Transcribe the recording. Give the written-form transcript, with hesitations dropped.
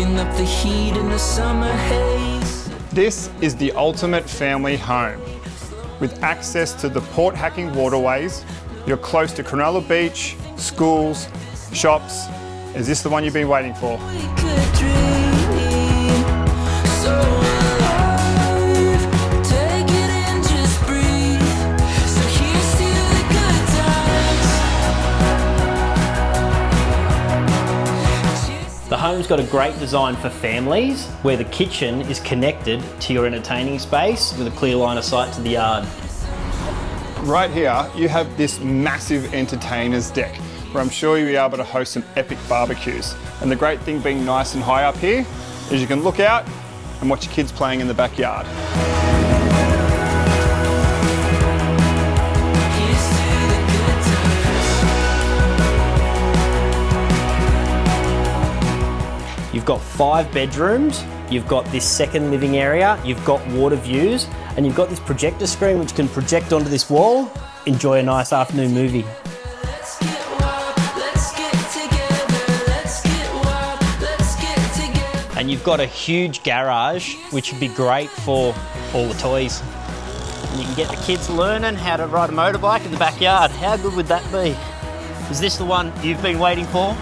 soaking up the heat in the summer haze. This is the ultimate family home. With access to the port hacking waterways, you're close to Cronulla Beach, schools, shops. Is this the one you've been waiting for? We could dream, so alive. Take it in, just breathe. So here's to the good times. The home's got a great design for families, where the kitchen is connected to your entertaining space with a clear line of sight to the yard. Right here, you have this massive entertainer's deck, where I'm sure you'll be able to host some epic barbecues. And the great thing being nice and high up here is you can look out and watch your kids playing in the backyard. Here's to the good times. You've got 5 bedrooms, you've got this second living area, you've got water views, and you've got this projector screen which can project onto this wall. Enjoy a nice afternoon movie. Let's get wild, let's get together. Let's get wild, let's get together. And you've got a huge garage which would be great for all the toys. And you can get the kids learning how to ride a motorbike in the backyard. How good would that be? Is this the one you've been waiting for?